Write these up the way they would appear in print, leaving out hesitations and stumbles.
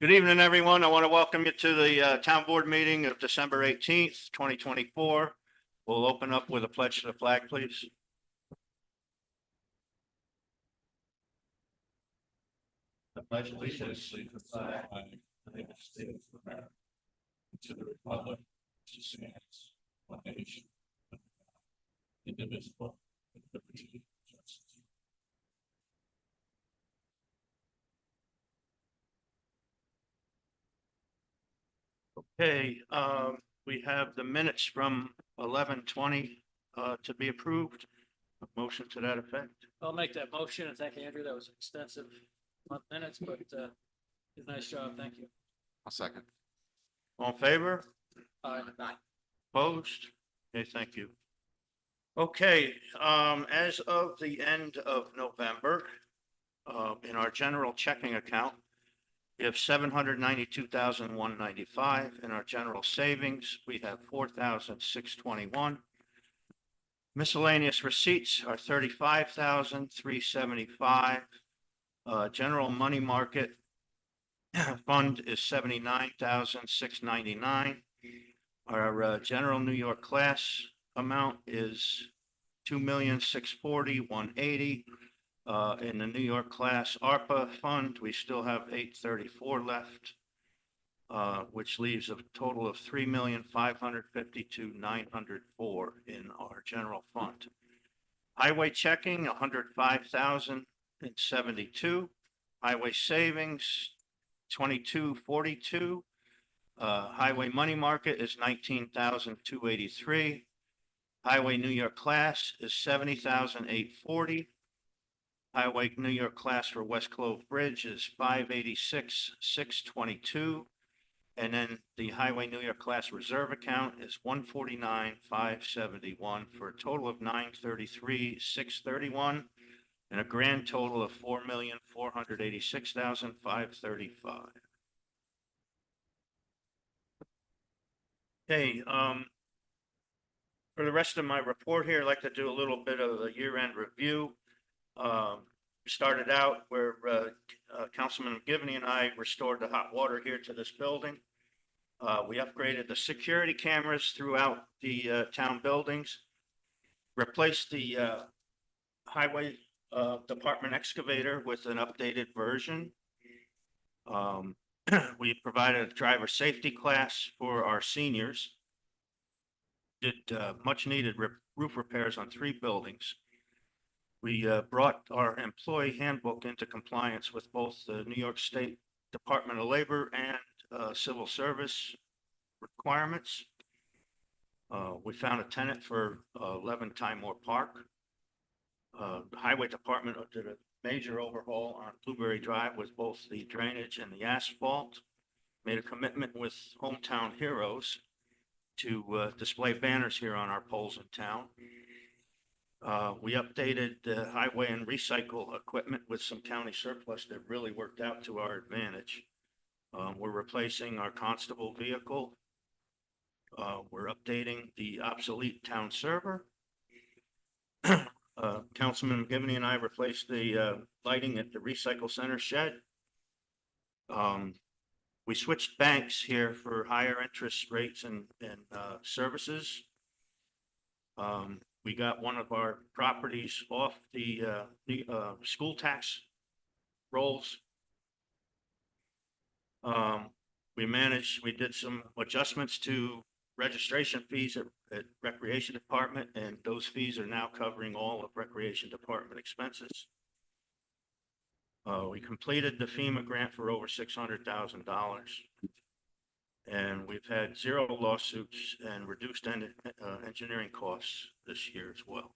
Good evening, everyone. I want to welcome you to the Town Board meeting of December 18th, 2024. We'll open up with a pledge to the flag, please. The pledge of allegiance to the flag of the United States of America, to the republic which stands one nation, indivisible, with liberty and justice. Okay, we have the minutes from 11/20 to be approved. A motion to that effect. I'll make that motion, and thank you, Andrew. That was extensive minutes, but did a nice job. Thank you. I'll second. All in favor? Aye. Opposed? Okay, thank you. Okay, as of the end of November, in our general checking account, we have 792,195. In our general savings, we have 4,621. Miscellaneous receipts are 35,375. General money market fund is 79,699. Our general New York class amount is 2,640,180. In the New York class ARPA fund, we still have 834 left, which leaves a total of 3,552,904 in our general fund. Highway checking 105,072. Highway savings 2242. Highway money market is 19,283. Highway New York class is 70,840. Highway New York class for West Clove Bridge is 586,622. And then the Highway New York class reserve account is 149,571 for a total of 933,631 and a grand total of 4,486,535. Okay, for the rest of my report here, I'd like to do a little bit of a year-end review. We started out where Councilman McGivney and I restored the hot water here to this building. We upgraded the security cameras throughout the town buildings, replaced the highway department excavator with an updated version. We provided a driver safety class for our seniors. Did much needed roof repairs on 3 buildings. We brought our employee handbook into compliance with both the New York State Department of Labor and civil service requirements. We found a tenant for 11 Time Moore Park. The highway department did a major overhaul on Blueberry Drive with both the drainage and the asphalt. Made a commitment with Hometown Heroes to display banners here on our poles in town. We updated the highway and recycle equipment with some county surplus that really worked out to our advantage. We're replacing our constable vehicle. We're updating the obsolete town server. Councilman McGivney and I replaced the lighting at the recycle center shed. We switched banks here for higher interest rates and services. We got one of our properties off the school tax rolls. We did some adjustments to registration fees at Recreation Department, and those fees are now covering all of Recreation Department expenses. We completed the FEMA grant for over $600,000. And we've had 0 lawsuits and reduced engineering costs this year as well.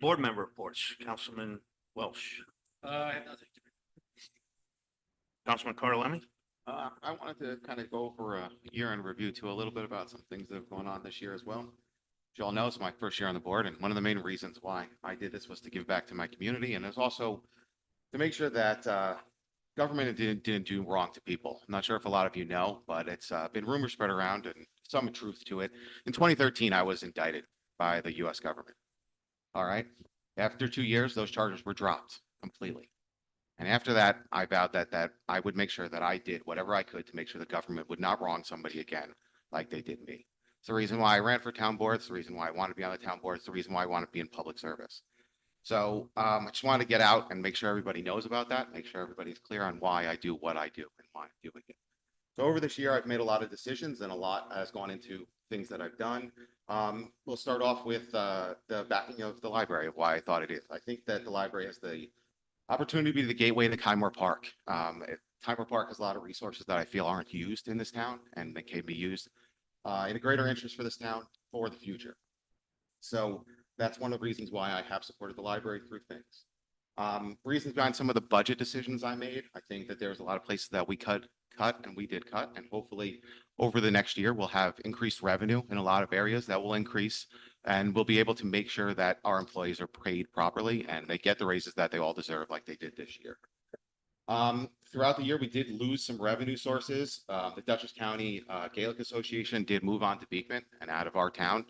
Board member reports, Councilman Welsh. I have nothing to. Councilman Carlemi. I wanted to kind of go over a year-end review too, a little bit about some things that have gone on this year as well. As you all know, it's my first year on the board, and one of the main reasons why I did this was to give back to my community, and it's also to make sure that government didn't do wrong to people. I'm not sure if a lot of you know, but it's been rumors spread around and some truth to it. In 2013, I was indicted by the U.S. government. All right. After 2 years, those charges were dropped completely. And after that, I vowed that I would make sure that I did whatever I could to make sure the government would not wrong somebody again like they did me. It's the reason why I ran for town board. It's the reason why I want to be on the town board. It's the reason why I want to be in public service. So I just want to get out and make sure everybody knows about that, make sure everybody's clear on why I do what I do and why I'm doing it. So over this year, I've made a lot of decisions and a lot has gone into things that I've done. We'll start off with the backing of the library of why I thought it is. I think that the library has the opportunity to be the gateway to Kymore Park. Kymore Park has a lot of resources that I feel aren't used in this town and that can be used in a greater interest for this town for the future. So that's one of the reasons why I have supported the library through things. Reasons behind some of the budget decisions I made. I think that there's a lot of places that we cut, and we did cut, and hopefully over the next year, we'll have increased revenue in a lot of areas that will increase, and we'll be able to make sure that our employees are paid properly and they get the raises that they all deserve like they did this year. Throughout the year, we did lose some revenue sources. The Dutchess County Gaelic Association did move on to Beekman and out of our town.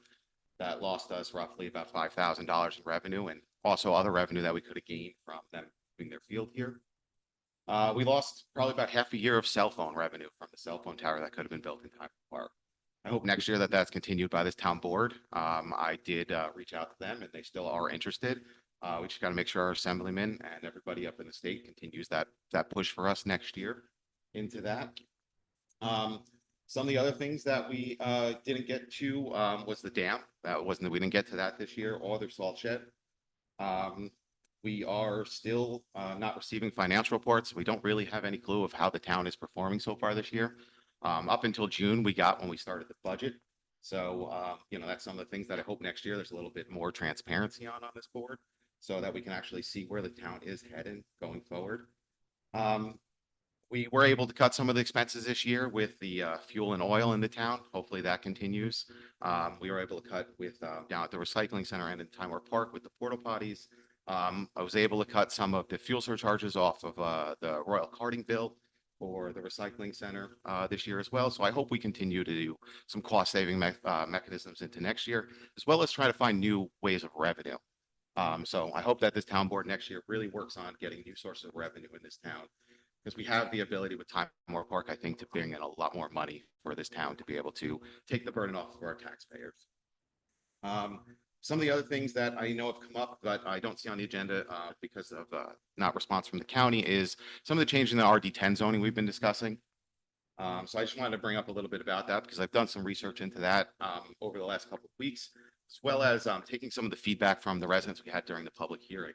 That lost us roughly about $5,000 in revenue and also other revenue that we could have gained from them moving their field here. We lost probably about half a year of cell phone revenue from the cell phone tower that could have been built in Kymore Park. I hope next year that that's continued by this town board. I did reach out to them and they still are interested. We just got to make sure our assemblyman and everybody up in the state continues that push for us next year into that. Some of the other things that we didn't get to was the dam. We didn't get to that this year or their salt shed. We are still not receiving financial reports. We don't really have any clue of how the town is performing so far this year. Up until June, we got when we started the budget. So, that's some of the things that I hope next year there's a little bit more transparency on this board so that we can actually see where the town is heading going forward. We were able to cut some of the expenses this year with the fuel and oil in the town. Hopefully that continues. We were able to cut with down at the recycling center and in Kymore Park with the porta potties. I was able to cut some of the fuel surcharges off of the Royal Carting bill for the recycling center this year as well. So I hope we continue to do some cost saving mechanisms into next year, as well as try to find new ways of revenue. So I hope that this town board next year really works on getting new sources of revenue in this town, because we have the ability with Kymore Park, I think, to bring in a lot more money for this town to be able to take the burden off of our taxpayers. Some of the other things that I know have come up, but I don't see on the agenda because of not response from the county is some of the change in the RD10 zoning we've been discussing. So I just wanted to bring up a little bit about that because I've done some research into that over the last couple of weeks, as well as taking some of the feedback from the residents we had during the public hearing.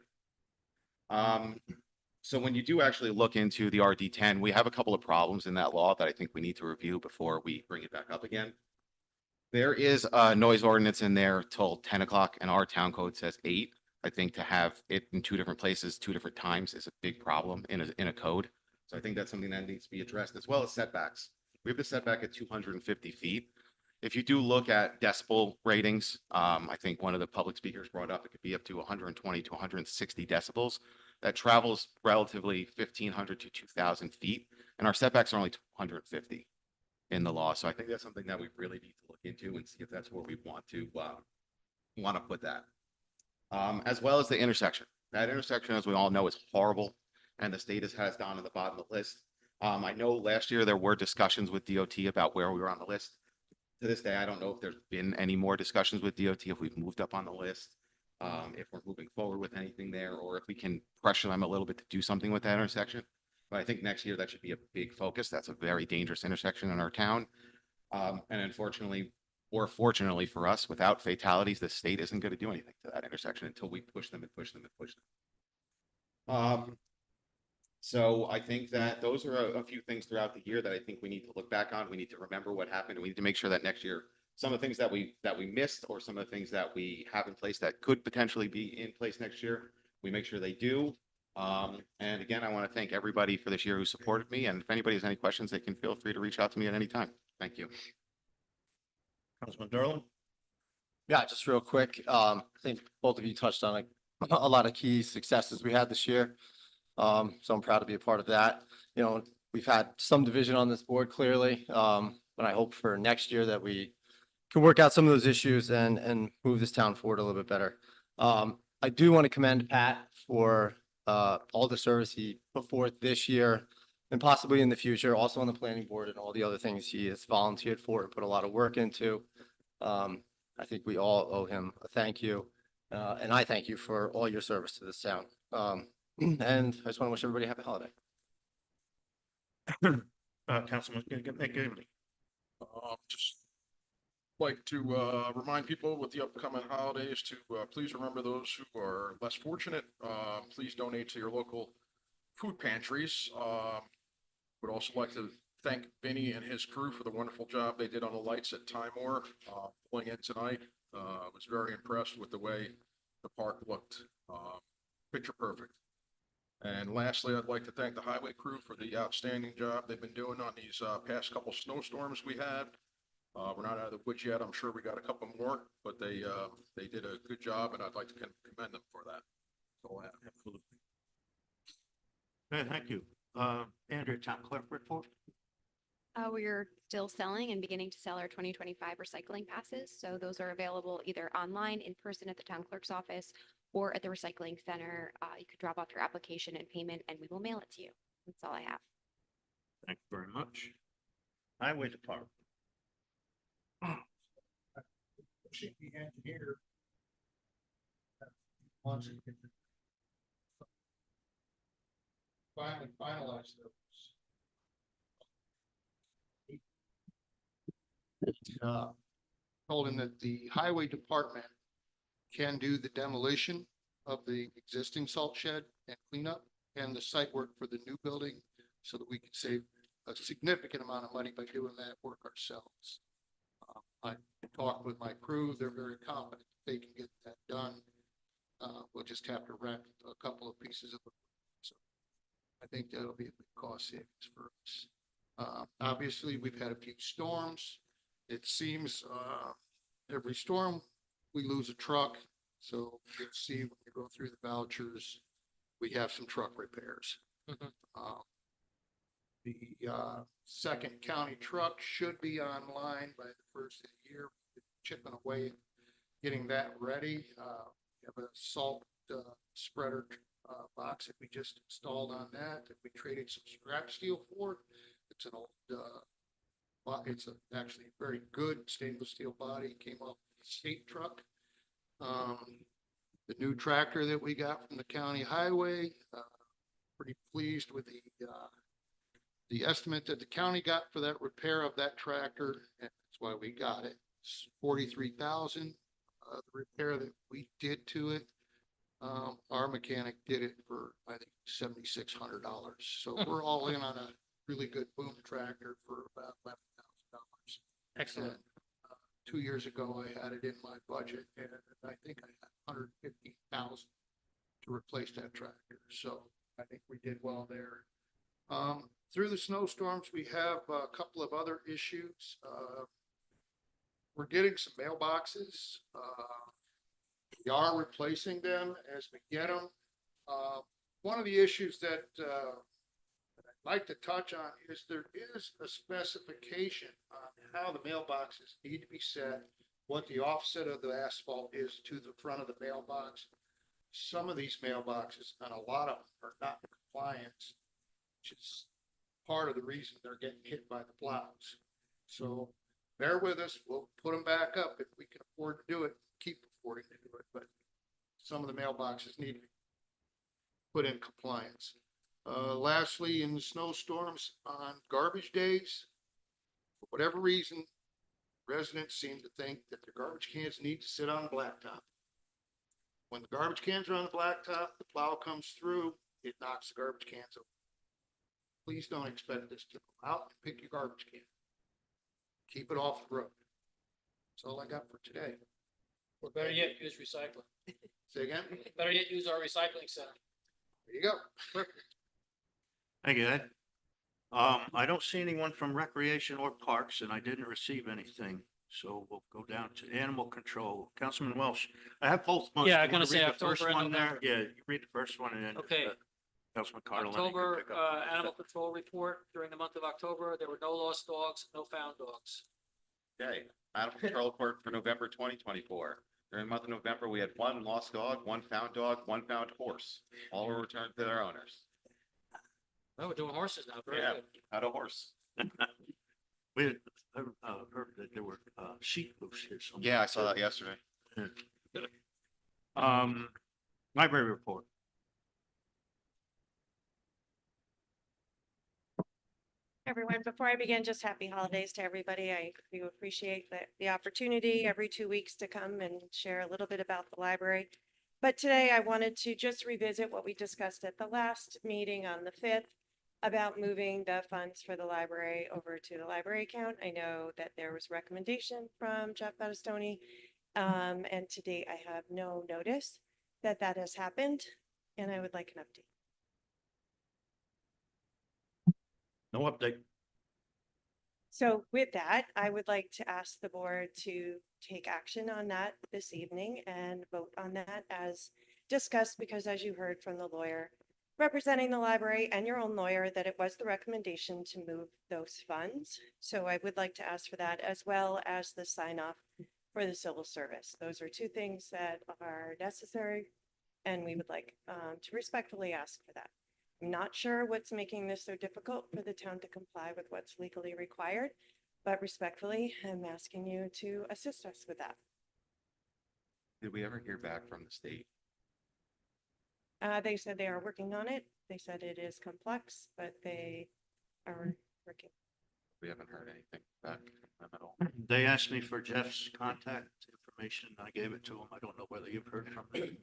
So when you do actually look into the RD10, we have a couple of problems in that law that I think we need to review before we bring it back up again. There is a noise ordinance in there till 10 o'clock and our town code says 8. I think to have it in two different places, 2 different times is a big problem in a code. So I think that's something that needs to be addressed, as well as setbacks. We have the setback at 250 feet. If you do look at decibel ratings, I think one of the public speakers brought up, it could be up to 120 to 160 decibels. That travels relatively 1,500 to 2,000 feet, and our setbacks are only 250 in the law. So I think that's something that we really need to look into and see if that's where we want to put that. As well as the intersection. That intersection, as we all know, is horrible, and the state has down at the bottom of the list. I know last year there were discussions with DOT about where we were on the list. To this day, I don't know if there's been any more discussions with DOT, if we've moved up on the list, if we're moving forward with anything there, or if we can pressure them a little bit to do something with that intersection. But I think next year that should be a big focus. That's a very dangerous intersection in our town. And unfortunately, or fortunately for us, without fatalities, the state isn't going to do anything to that intersection until we push them and push them and push them. So I think that those are a few things throughout the year that I think we need to look back on. We need to remember what happened. And we need to make sure that next year, some of the things that we missed, or some of the things that we have in place that could potentially be in place next year, we make sure they do. And again, I want to thank everybody for this year who supported me. And if anybody has any questions, they can feel free to reach out to me at any time. Thank you. Councilman Derlin? Yeah, just real quick. I think both of you touched on a lot of key successes we had this year. So I'm proud to be a part of that. We've had some division on this board clearly. But I hope for next year that we can work out some of those issues and move this town forward a little bit better. I do want to commend Pat for all the service he put forth this year and possibly in the future, also on the planning board and all the other things he has volunteered for and put a lot of work into. I think we all owe him a thank you. And I thank you for all your service to this town. And I just want to wish everybody a happy holiday. Councilman McGivney. Just like to remind people with the upcoming holidays to please remember those who are less fortunate. Please donate to your local food pantries. Would also like to thank Vinny and his crew for the wonderful job they did on the lights at Timor pulling in tonight. Was very impressed with the way the park looked. Picture perfect. And lastly, I'd like to thank the highway crew for the outstanding job they've been doing on these past couple snowstorms we had. We're not out of the woods yet. I'm sure we got a couple more, but they did a good job, and I'd like to commend them for that. That's all I have. Absolutely. Thank you. Andrew, town clerk report. We're still selling and beginning to sell our 2025 recycling passes. So those are available either online, in person at the town clerk's office, or at the recycling center. You could drop off your application and payment, and we will mail it to you. That's all I have. Thank you very much. Highway Department. Should be engineer. Once it gets finally finalize those. Told him that the highway department can do the demolition of the existing salt shed and cleanup and the site work for the new building so that we can save a significant amount of money by doing that work ourselves. I talked with my crew. They're very confident they can get that done. We'll just have to wrap a couple of pieces of it. So I think that'll be a big cost savings for us. Obviously, we've had a few storms. It seems every storm we lose a truck. So you'll see when you go through the vouchers, we have some truck repairs. The second county truck should be online by the first of the year, chipping away, getting that ready. We have a salt spreader box that we just installed on that we traded some scrap steel for. It's an old, it's actually a very good stainless steel body. It came off the state truck. The new tractor that we got from the county highway, pretty pleased with the estimate that the county got for that repair of that tractor, and that's why we got it. It's $43,000. The repair that we did to it, our mechanic did it for, I think, $7,600. So we're all in on a really good boom tractor for about $11,000. Excellent. And, 2 years ago, I had it in my budget, and I think I had $150,000 to replace that tractor. So I think we did well there. Through the snowstorms, we have a couple of other issues. We're getting some mailboxes. We are replacing them as we get them. One of the issues that I'd like to touch on is there is a specification on how the mailboxes need to be set, what the offset of the asphalt is to the front of the mailbox. Some of these mailboxes, and a lot of them, are not in compliance, which is part of the reason they're getting hit by the plows. So bear with us. We'll put them back up if we can afford to do it, keep affording to do it, but some of the mailboxes need to be put in compliance. Lastly, in the snowstorms on garbage days, for whatever reason, residents seem to think that the garbage cans need to sit on the blacktop. When the garbage cans are on the blacktop, the plow comes through, it knocks the garbage cans over. Please don't expect this to go out and pick your garbage can. Keep it off the road. That's all I got for today. Or better yet, use recycling. Say again? Better yet, use our recycling center. There you go. Perfect. Thank you, Ed. I don't see anyone from Recreation or Parks, and I didn't receive anything. So we'll go down to Animal Control. Councilman Welsh, I have both months. Yeah, Do I'm you gonna wanna say read the October first and one there? November. Yeah, you read the first one and then. Okay. Councilman Carlin. you can October, pick up. animal control report. During the month of October, there were no lost dogs, no found dogs. Okay, animal control report for November 2024. During the month of November, we had one lost dog, one found horse. All were returned to their owners. Oh, we're doing horses now. Very Yeah. good. Had a horse. We had heard that there were sheep loose here somewhere. Yeah, I saw that yesterday. Library report. Everyone, before I begin, just happy holidays to everybody. I do appreciate the opportunity every 2 weeks to come and share a little bit about the library. But today I wanted to just revisit what we discussed at the last meeting on the 5th about moving the funds for the library over to the library account. I know that there was recommendation from Jeff Battistoni. And to date, I have no notice that that has happened, and I would like an update. No update. So with that, I would like to ask the board to take action on that this evening and vote on that as discussed, because as you heard from the lawyer representing the library and your own lawyer, that it was the recommendation to move those funds. So I would like to ask for that, as well as the sign off for the civil service. Those are two things that are necessary, and we would like to respectfully ask for that. I'm not sure what's making this so difficult for the town to comply with what's legally required, but respectfully, I'm asking you to assist us with that. Did we ever hear back from the state? They said they are working on it. They said it is complex, but they are working. We haven't heard anything back from them at all. They asked me for Jeff's contact information. I gave it to him. I don't know whether you've heard from him.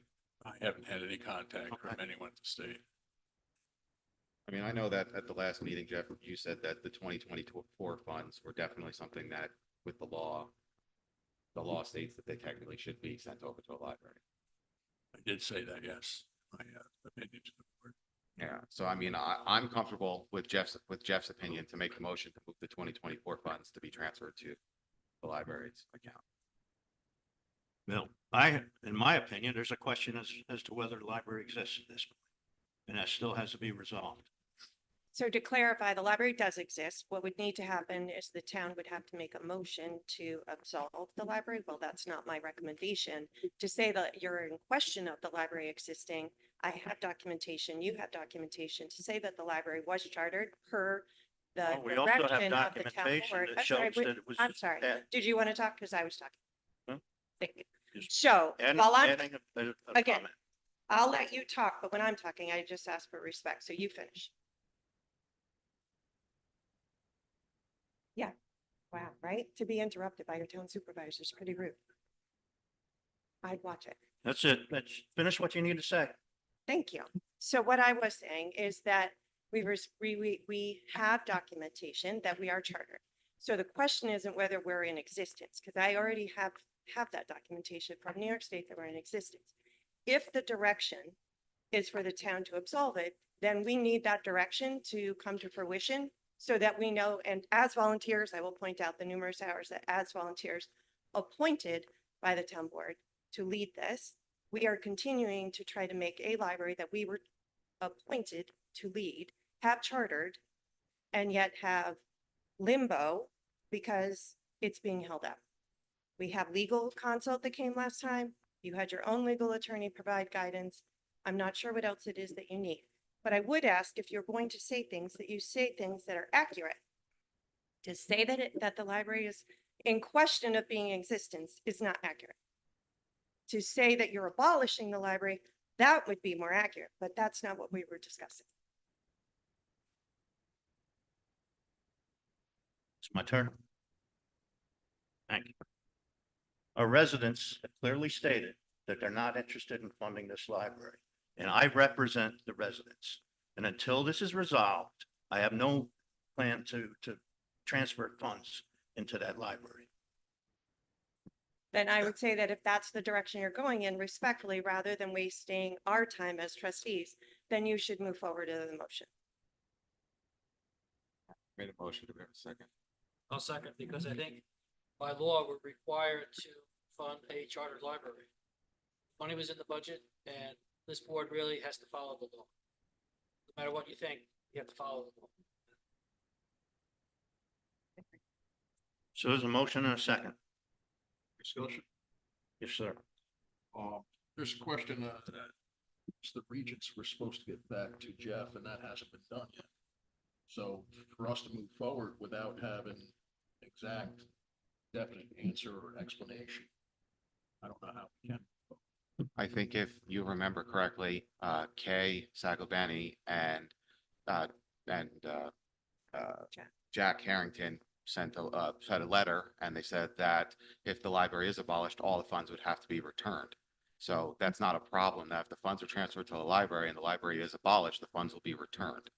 I haven't had any contact from Okay. anyone at the state. I mean, I know that at the last meeting, Jeff, you said that the 2024 funds were definitely something that with the law states that they technically should be sent over to a library. I did say that, yes, my opinion to the board. Yeah, so I mean, I'm comfortable with Jeff's opinion to make the motion to move the 2024 funds to be transferred to the library's account. Well, in my opinion, there's a question as to whether the library exists at this point. And that still has to be resolved. So to clarify, the library does exist. What would need to happen is the town would have to make a motion to absolve the library. Well, that's not my recommendation. To say that you're in question of the library existing, I have documentation, you have documentation to say that the library was chartered per the Well, we also have direction of the town documentation board. that I'm sorry, shows that it was. I'm sorry. Did you want to talk? Because I was talking. Hmm? Thank you. Just So adding- while I'm, adding a again, comment. I'll let you talk, but when I'm talking, I just ask for respect. So you finish. Yeah. Wow, right? To be interrupted by your town supervisor is pretty rude. I'd watch it. That's it. Let's finish what you need to say. Thank you. So what I was saying is that we have documentation that we are chartered. So the question isn't whether we're in existence, because I already have that documentation from New York State that we're in existence. If the direction is for the town to absolve it, then we need that direction to come to fruition so that we know, and as volunteers, I will point out the numerous hours that as volunteers appointed by the town board to lead this, we are continuing to try to make a library that we were appointed to lead, have chartered, and yet have limbo because it's being held up. We have legal consult that came last time. You had your own legal attorney provide guidance. I'm not sure what else it is that you need, but I would ask if you're going to say things that you say things that are accurate. To say that the library is in question of being in existence is not accurate. To say that you're abolishing the library, that would be more accurate, but that's not what we were discussing. It's my turn. Thank you. Our residents have clearly stated that they're not interested in funding this library, and I represent the residents. And until this is resolved, I have no plan to transfer funds into that library. Then I would say that if that's the direction you're going in, respectfully, rather than wasting our time as trustees, then you should move forward to the motion. Made a motion. Do we have a second? I'll second, because I think by law, we're required to fund a chartered library. Money was in the budget, and this board really has to follow the law. No matter what you think, you have to follow the law. So there's a motion and a second. Discussion? Yes, sir. There's a question that the regents were supposed to get back to Jeff and that hasn't been done yet. So for us to move forward without having exact definite answer or explanation, I don't know how we can. I think if you remember correctly, Kay Saglobani uh, and, Jack Harrington sent a letter and they said that if the library is abolished, all the funds would have to be returned. So that's not a problem. That if the funds are transferred to the library and the library is abolished, the funds will be returned.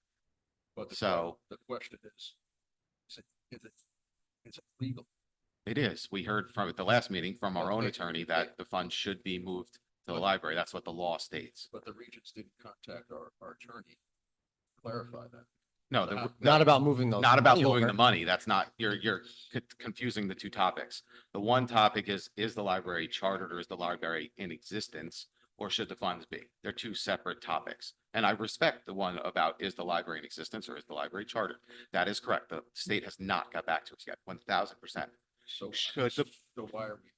But So- the question is it legal? It is. We heard from at the last meeting from our own Okay. attorney that the funds should be moved to the library. That's what the law states. But the regents didn't contact our attorney, to clarify that. No, Not about moving those. not about money moving over. the money. That's not, you're confusing the two topics. The one topic is the library chartered or is the library in existence? Or should the funds be? They're two separate topics. And I respect the one about is the library in existence or is the library chartered? That is correct. The state has not got back to us yet, 1000%. So Should the- so why are we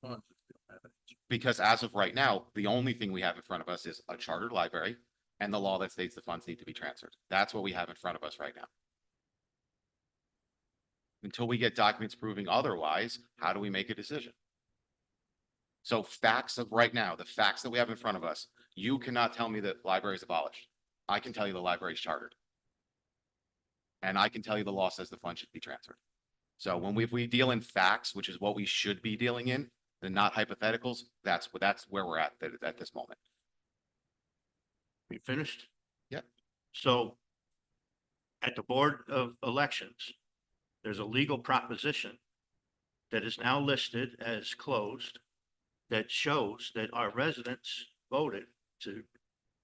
funds if we don't have an answer? Because as of right now, the only thing we have in front of us is a chartered library and the law that states the funds need to be transferred. That's what we have in front of us right now. Until we get documents proving otherwise, how do we make a decision? So facts of right now, the facts that we have in front of us, you cannot tell me that library is abolished. I can tell you the library is chartered. And I can tell you the law says the fund should be transferred. So when if we deal in facts, which is what we should be dealing in, and not hypotheticals, that's where we're at this moment. We finished? Yep. So at the Board of Elections, there's a legal proposition that is now listed as closed that shows that our residents voted to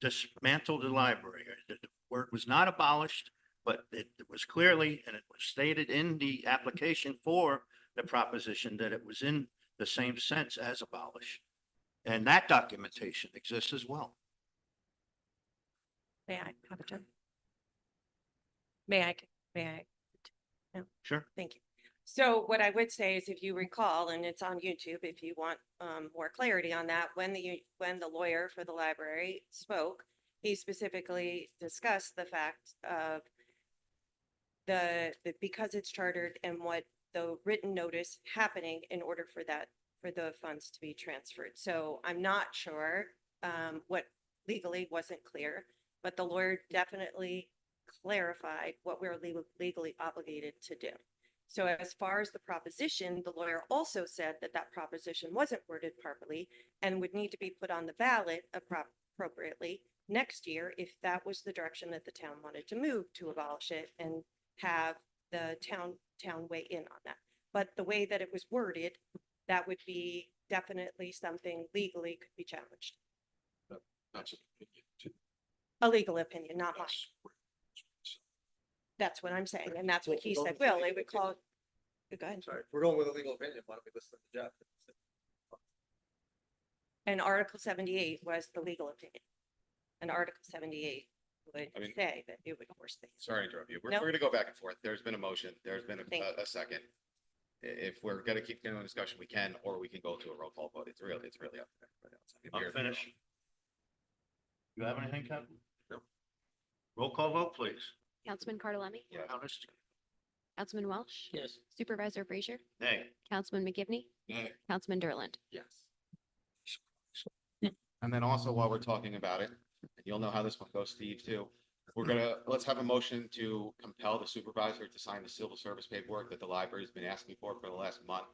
dismantle the library. The word was not abolished, but it was clearly, and it was stated in the application for the proposition that it was in the same sense as abolish. And that documentation exists as well. May I have a turn? May I? Sure. Thank you. So what I would say is if you recall, and it's on YouTube, if you want more clarity on that, when the lawyer for the library spoke, he specifically discussed the fact of because it's chartered and what the written notice happening in order for the funds to be transferred. So I'm not sure what legally wasn't clear, but the lawyer definitely clarified what we're legally obligated to do. So as far as the proposition, the lawyer also said that that proposition wasn't worded properly and would need to be put on the ballot appropriately next year if that was the direction that the town wanted to move to abolish it and have the town weigh in on that. But the way that it was worded, that would be definitely something legally could be challenged. That's an opinion too. A legal opinion, not mine. That's what I'm saying. And that's what he said. Well, they would call it. Go ahead. Sorry, if we're going with a legal opinion, why don't we listen to Jeff? And Article 78 was the legal opinion. And Article 78 would I mean- say that it would force things. Sorry to interrupt you. We're No. gonna go back and forth. There's been a motion. There's been Thank a second. If we're gonna keep going on discussion, we can, or we can go to a roll call vote. It's really up to everybody else. I mean, I'm we're- finished. You have anything, Kevin? No. Roll call vote, please. Councilman Cardelemi? Yeah. Countess? Councilman Welsh? Yes. Supervisor Frazier? Nay. Councilman McGivney? Nay. Councilman Derland? Yes. And then also while we're talking about it, and you'll know how this one goes, Steve, too. Let's have a motion to compel the supervisor to sign the civil service paperwork that the library's been asking for the last month.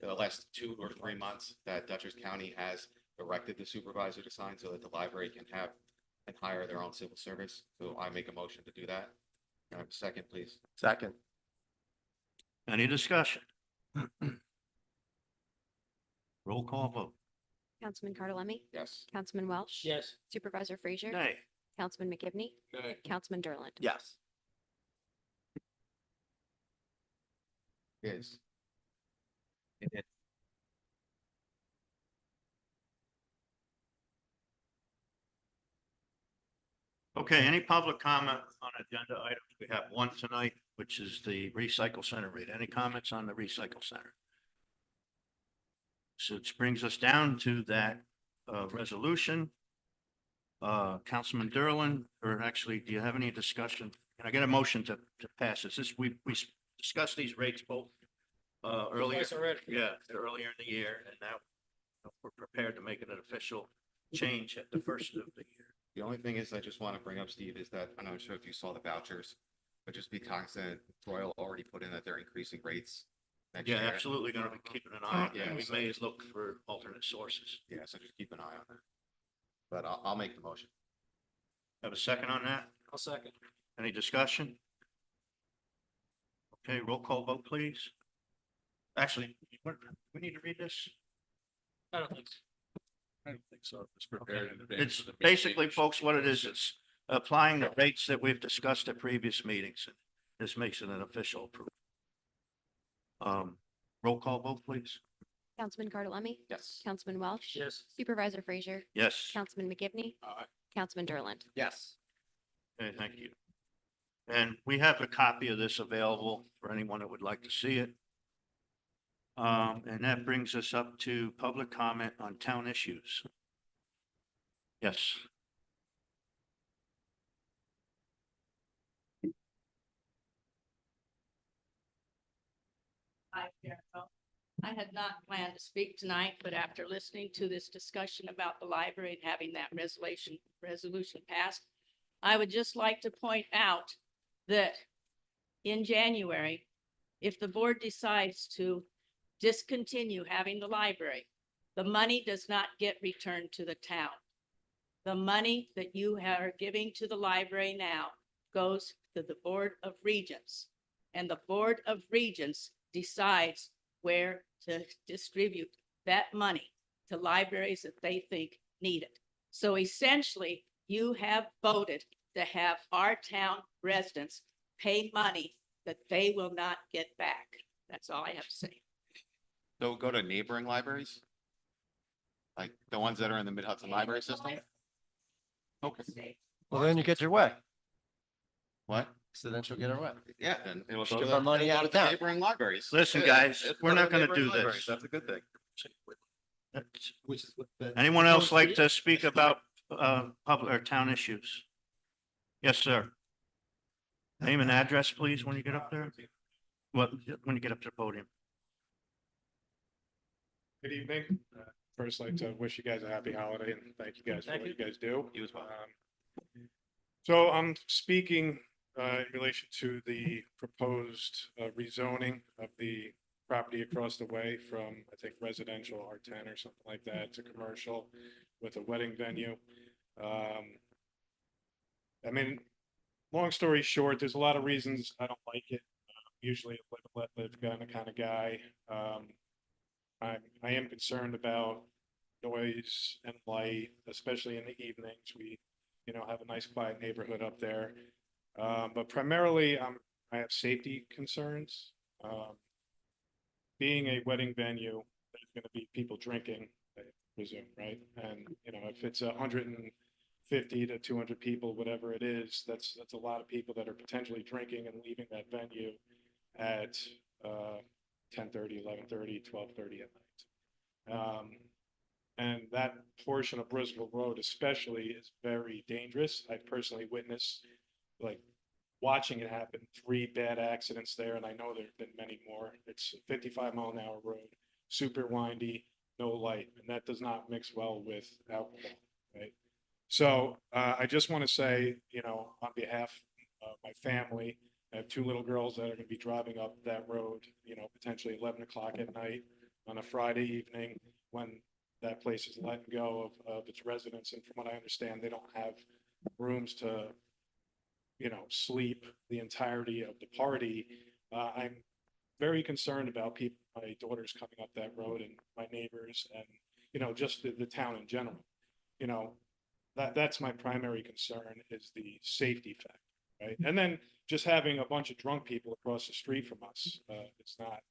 The last 2 or 3 months that Dutchess County has directed the supervisor to sign so that the library can have and hire their own civil service. So I make a motion to do that. Can I have a second, please? Second. Any discussion? Roll call vote. Councilman Cardelemi? Yes. Councilman Welsh? Yes. Supervisor Frazier? Nay. Councilman McGivney? Nay. Councilman Derland? Yes. Is. Okay, any public comment on agenda items? We have one tonight, which is the recycle center rate. Any comments on the recycle center? So it brings us down to that resolution. Councilman Derlin, or actually, do you have any discussion? Can I get a motion to pass this? We discussed these rates both earlier. Twice already. Yeah, earlier in the year, and now we're prepared to make it an official change at the first of the year. The only thing is, I just want to bring up, Steve, is that I'm not sure if you saw the vouchers, but just be cognizant, Royal already put in that they're increasing rates next Yeah, year. absolutely gonna be keeping an eye on Yeah, that. We so- may look for alternate sources. Yeah, so just keep an eye on that. But I'll make the motion. Have a second on that? I'll second. Any discussion? Okay, roll call vote, please. Actually, we need to read this. I don't think so. I don't think so. It's prepared in advance. It's of the meeting. basically, folks, what it is, it's applying the rates that we've discussed at previous meetings. And this makes it an official approval. Roll call vote, please. Councilman Bartolome, Yes. Councilman Welch. Yes. Supervisor Frazier, Yes. Councilman McGivney, Aye. Councilman Derland. Yes. Okay, thank you. And we have a copy of this available for anyone that would like to see it. And that brings us up to public comment on town issues. Yes, Hi, Carol. I had not planned to speak tonight, but after listening to this discussion about the library and having that resolution passed, I would just like to point out that in January, if the board decides to discontinue having the library, the money does not get returned to the town. The money that you are giving to the library now goes to the Board of Regents. And the Board of Regents decides where to distribute that money to libraries that they think need it. So essentially, you have voted to have our town residents pay money that they will not get back. That's all I have to say. So go to neighboring libraries? Like the ones that are in the Mid-Hudson Library System? Okay. Well, then you get your way. What? So then she'll get her way. Yeah, then it'll Strip go to our money it'll out go of to the town. neighboring libraries. Listen, Yeah, guys, it's we're go to not the gonna neighboring do libraries. this. That's a good thing. That's- Which is what the. anyone else like to speak about public or town issues? Yes, sir. Name and address, please, when you get up there. What, when you get up to the podium. Good evening. First, I'd like to wish you guys a happy holiday and thank you guys for Thank what you guys do. You as well. So I'm speaking in relation to the proposed rezoning of the property across the way from, I think, residential R10 or something like that to commercial with a wedding venue. I mean, long story short, there's a lot of reasons I don't like it. Usually a live kind of guy. I am concerned about noise and light, especially in the evenings. We, have a nice quiet neighborhood up there. But primarily, I have safety concerns. Being a wedding venue, there's gonna be people drinking, I presume, right? And, if it's 150 to 200 people, whatever it is, that's a lot of people that are potentially drinking and leaving that venue at 10:30, 11:30, 12:30 at night. And that portion of Bristol Road especially is very dangerous. I've personally witnessed, like, watching it happen, 3 bad accidents there, and I know there have been many more. It's a 55-mile-an-hour road, super windy, no light, and that does not mix well with alcohol, right? So I just want to say, on behalf of my family, I have 2 little girls that are going to be driving up that road, potentially 11 o'clock at night on a Friday evening when that place is letting go of its residents. And from what I understand, they don't have rooms to, sleep the entirety of the party. I'm very concerned about people, my daughters coming up that road and my neighbors and, just the town in general. That's my primary concern is the safety factor, right? And then just having a bunch of drunk people across the street from us, it's not,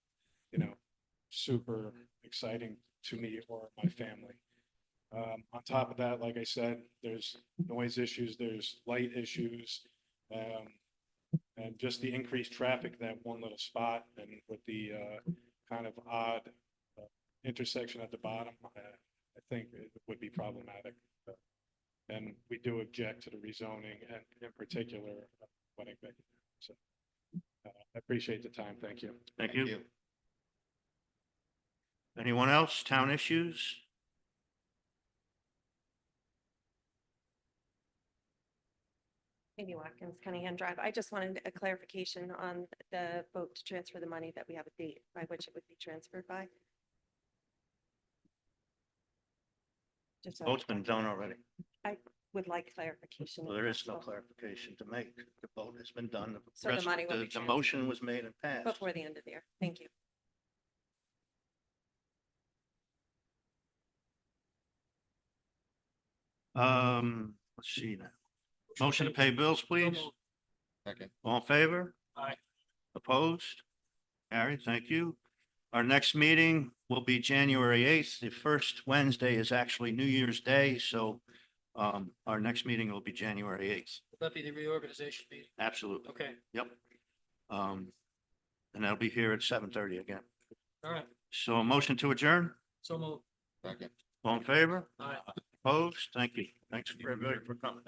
super exciting to me or my family. On top of that, like I said, there's noise issues, there's light issues, and just the increased traffic in that one little spot and with the kind of odd intersection at the bottom, I think it would be problematic. And we do object to the rezoning and in particular, wedding venue. So I appreciate the time. Thank you. Thank you. Anyone else? Town issues? Amy Watkins, Cunningham Drive. I just wanted a clarification on the vote to transfer the money, that we have a date by which it would be transferred by. Just so Vote's been done already. I would like clarification. Well, if there is no possible, clarification to make. The vote has been done. So the rest- money will be The transferred. motion was made and passed. Before the end of the year. Thank you. Let's see now. Motion to pay bills, please. Second. All in favor? Aye. Opposed? Carried, thank you. Our next meeting will be January 8th. The first Wednesday is actually New Year's Day, so our next meeting will be January 8th. Will that be the reorganization meeting? Absolutely. Okay, Yep. And that'll be here at 7:30 again. all right. So a motion to adjourn? So move. Second. All in favor? Aye. Opposed? Thank you. Thanks for everybody for coming.